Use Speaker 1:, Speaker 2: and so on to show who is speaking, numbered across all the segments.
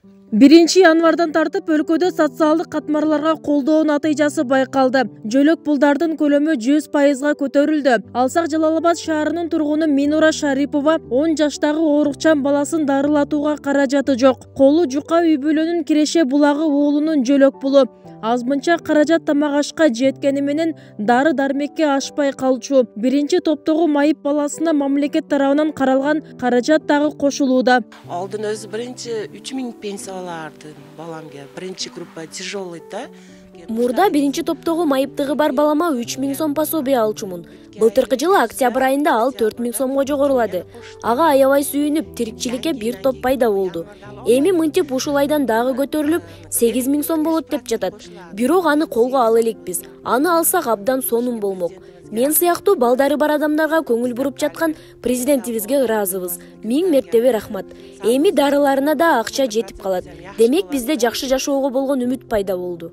Speaker 1: 1 январдан тартып өлкөдө социалдык катмарларга колдоо натыйжасы байкалды. Жөлөк пулдардын көлөмү 100%га көтөрүлдү. Алсак Жалал-Абад шаарынын тургуну Минура Шарипова 10 жаштагы оорукчан баласын дарылатууга каражаты жок. Колу жука үй бүлөнүн Киреше булагы уулунун жөлөк пулу. Азмынча каражат тамак ашка жеткени менен дары дармекке ашпай калчу. 1 топтогу майып баласына мамлекет тарабынан каралган каражат дагы кошулууда.
Speaker 2: Алдын өзү 3000 пенсия аларды баламга. 1 группа тяжелый да.
Speaker 3: Мурда 1 топтогу майыптыгы бар балама 3000 сом пособие алчумун. Былтыркы жылы октябрь айында ал 4000 сомго жогорулады. Ага аябай сүйүнүп, тирикчиликке бир топ пайда болду. Эми мынтип ушул айдан дагы көтөрүлүп 8000 сом болот деп жатат. Бирок аны колго ала элекпиз. Аны алсак абдан сонун болмок. Мен сыяктуу балдары бар адамдарга көңүл буруп жаткан президентибизге ыраазыбыз. 1000 мертебе рахмат. Эми дарыларына да акча жетип калат. Демек бизде жакшы жашоого болгон үмүт пайда болду.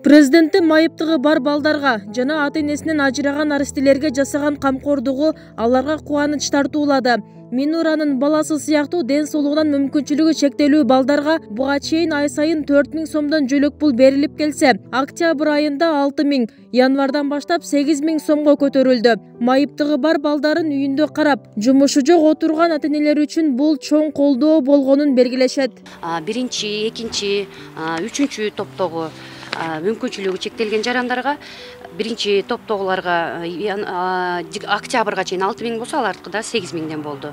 Speaker 1: Президенти майыптыгы бар балдарга жана ата-энесинен ажыраган наристелерге жасаган камкордугу аларга кубаныч тартуулады. Минуранын баласы сыяктуу ден соолугунан мүмкүнчүлүгү чектелүү балдарга буга чейин ай сайын 4000 сомдон жөлөк пул берилип келсе, октябрь айында 6000, январдан баштап 8000 сомго көтөрүлдү. Майыптыгы бар балдарын үйүндө карап, жумушу жок отурган ата-энелер үчүн бул чоң колдоо болгонун бергилешет.
Speaker 4: 1, 2, 3 топтогу мүмкүнчүлүгү чектелген жарандарга 1 топтогуларга октябрга чейин 6000 болсо, алардыкыда 8000ден болду.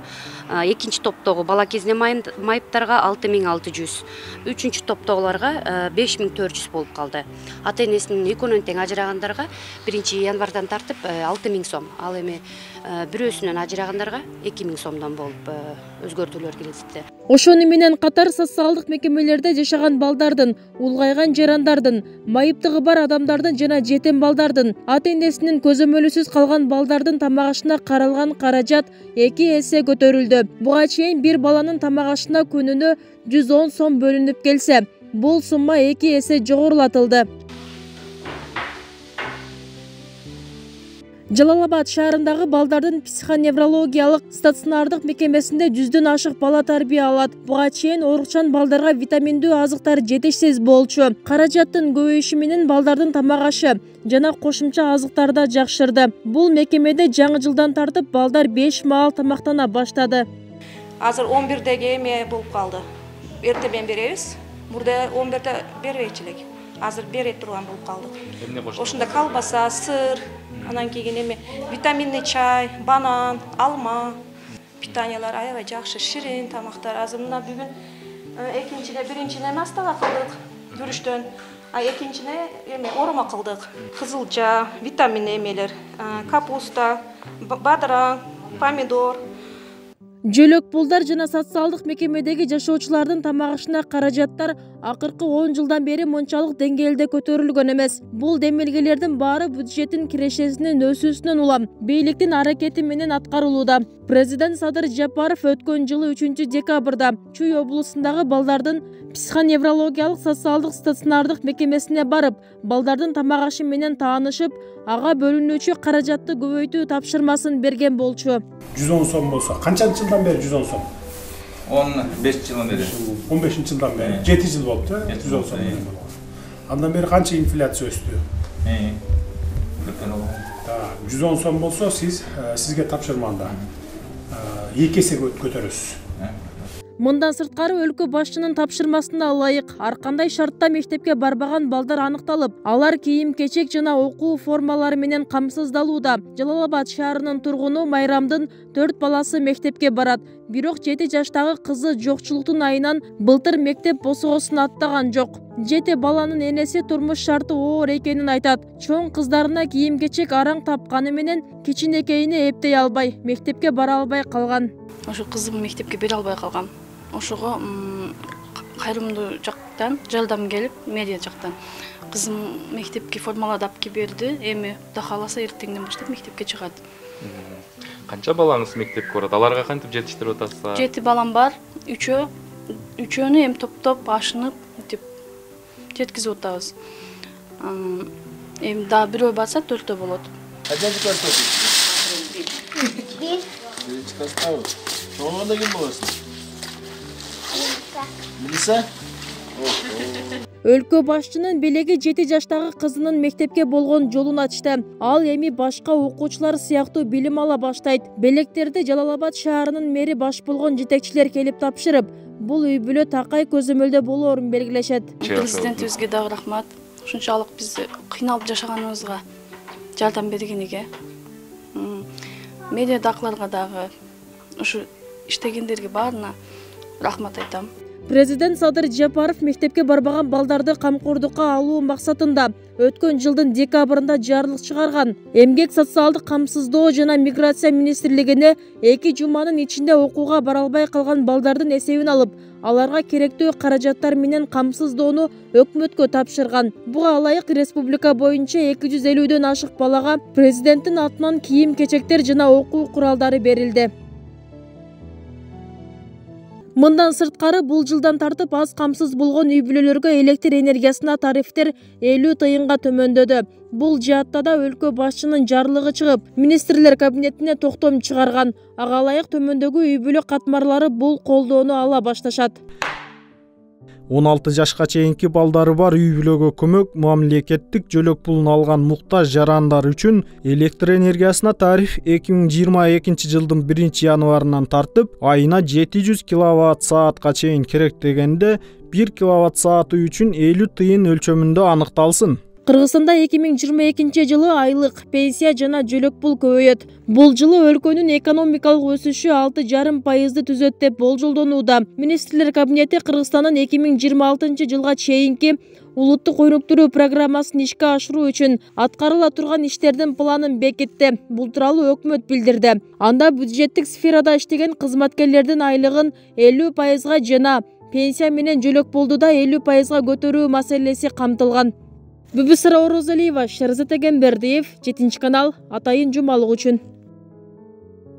Speaker 4: 2 топтогу бала кезинен майыптарга 6600, 3 топтогуларга 5400 болуп калды. Ата-энесинин экөөнөн тең ажырагандарга 1 январдан тартып 6000 сом, ал эми бирөөсүнөн ажырагандарга 2000 сомдон болуп өзгөртүүлөр киргизилди.
Speaker 1: Ошону менен катар социалдык мекемелерде жашаган балдардын, улгайган жарандардын, майыптыгы бар адамдардын жана жетим балдардын, ата-энесинин көзөмөлүсүз калган балдардын тамак ашына каралган каражат 2 эсе көтөрүлдү. Буга чейин бир баланын тамак ашына күнүнө 110 сом бөлүнүп келсе, бул сумма 2 эсе жогорулатылды. Жалал-Абад шаарындагы балдардын психоневрологиялык стационардык мекемесинде 100дөн ашык бала тарбия алат. Буга чейин оорукчан балдарга витаминдүү азыктар жетишсиз болчу. Каражаттын көбөйүшү менен балдардын тамак ашы жана кошумча азыктар да жакшырды. Бул мекемеде жаңы жылдан тартып балдар 5 маал тамактана баштады.
Speaker 5: Азыр 11деги эме болуп калды. Эртемен беребиз. Мурда 11де бербейчү элек. Азыр бере турган болуп калдык. Ошондо колбаса, сыр, анан кийин эми витаминный чай, банан, алма, питаниялар аябай жакшы, ширин тамактар. Азыр мына бүгүн экинчине, биринчине настага кылдык жүрүштөн, экинчине эме орома кылдык. Кызылча, витамин эмелер, капуста, бадыраң, помидор.
Speaker 1: Жөлөк пулдар жана социалдык мекемедеги жашоочулардын тамак ашына каражаттар акыркы 10 жылдан бери мынчалык деңгээлде көтөрүлгөн эмес. Бул демилгелердин баары бюджеттин кирешесинин өсүүсүнөн улам бийликтин аракети менен аткарылууда. Президент Садыр Жапаров өткөн жылы 3 декабрда Чүй облусундагы балдардын психоневрологиялык социалдык стационардык мекемесине барып, балдардын тамак ашы менен таанышып, ага бөлүнүүчү каражатты көбөйтүү тапшырмасын берген болчу.
Speaker 6: 110 сом болсо, канчанчы жылдан бери 110 сом?
Speaker 7: 15 жылдан бери.
Speaker 6: 15 жылдан бери. 7 жыл болду, 110 сом. Андан бери канча инфляция өстү? 110 сом болсо, сизге тапшырманда 2 эсе көтөрөсүз.
Speaker 1: Мындан сырткары өлкө башчынын тапшырмасына ылайык ар кандай шартта мектепке барбаган балдар аныкталып, алар кийим-кечек жана окуу формалары менен камсыздалууда. Жалал-Абад шаарынын тургуну Майрамдын 4 баласы мектепке барат. Бирок 7 жаштагы кызы жокчулуктун айынан былтыр мектеп босогосун аттаган жок. 7 баланын энеси турмуш шарты оор экенин айтат. Чоң кыздарына кийим-кечек араң тапканы менен кичинекейине эптей албай, мектепке бара албай калган.
Speaker 8: Ошо кызым мектепке бере албай калган. Ошого кайрымдуу жактан жардам келип, медиа жактан кызым мектепке формаларды алып берди. Эми Кудай кааласа эртеңден баштап мектепке чыгат.
Speaker 7: Канча балаңыз мектепке барат? Аларга кантип жетиштирип атасыздар?
Speaker 8: 7 балам бар. Үчөөнү эми топтоп ашынып деп жеткизип атабыз. Эми да бирөө барса 4тө болот.
Speaker 9: Качанчы класста окуйсуз? 1. Класста. Чоңгондо ким болосуз? Милиса.
Speaker 1: Өлкө башчынын белеги 7 жаштагы кызынын мектепке болгон жолун ачты. Ал эми башка окуучулар сыяктуу билим ала баштайт. Белектерди Жалал Абад шаарынын мэри баш болгон жетекчилер келип тапшырып, бул үй бүлө такай көзөмөлдө болоорун белгилешет.
Speaker 8: Президентибизге дагы рахмат. Ушунчалык бизди кыйналып жашаганыбызга жардам бергениге. Медиадагыларга дагы ушу иштегендерге баарына рахмат айтам.
Speaker 1: Президент Садыр Жапаров мектепке барбаган балдарды камкордукка алуу максатында өткөн жылдын декабрында жарлык чыгарган. Эмгек социалдык камсыздоо жана миграция министрлигине 2 жуманын ичинде окууга бара албай калган балдардын эсебин алып, аларга керектүү каражаттар менен камсыздоону өкмөткө тапшырган. Буга ылайык республика боюнча 250дөн ашык балага президенттин атынан кийим-кечектер жана окуу куралдары берилди. Мындан сырткары бул жылдан тартып аз камсыз болгон үй бүлөлөргө электр энергиясына тарифтер 50 тыйынга төмөндөдү. Бул жаатта да өлкө башчынын жарлыгы чыгып, министрлер кабинетине токтом чыгарган. Ага ылайык төмөндөгү үй бүлө катмарлары бул колдоону ала башташат.
Speaker 10: 16 жашка чейинки балдары бар үй бүлөгө көмөк мамлекеттик жөлөк пулун алган муктаж жарандар үчүн электр энергиясына тариф 2022 жылдын 1-январынан тартып, айына 700 киловатт саатка чейин керек дегенде 1 киловатт сааты үчүн 50 тыйын өлчөмүндө аныкталсын.
Speaker 1: Кыргызстанда 2022 жылы айлык, пенсия жана жөлөк пул көбөйөт. Бул жылы өлкөнүн экономикалык өсүшү 6,5% түзөт деп болжолдонууда. Министрлер кабинети Кыргызстандын 2026 жылга чейинки улуттук өнүктүрүү программасын ишке ашыруу үчүн аткарыла турган иштердин планын бекитти. Бул тууралуу өкмөт билдирди. Анда бюджеттик сферада иштеген кызматкерлердин айлыгын 50% жана пенсия менен жөлөк пулду да 50% көтөрүү маселеси камтылган. Бүбүсара Орозалиева, Шерзат Эгембердиев, 7 канал, Атайын жумалык үчүн.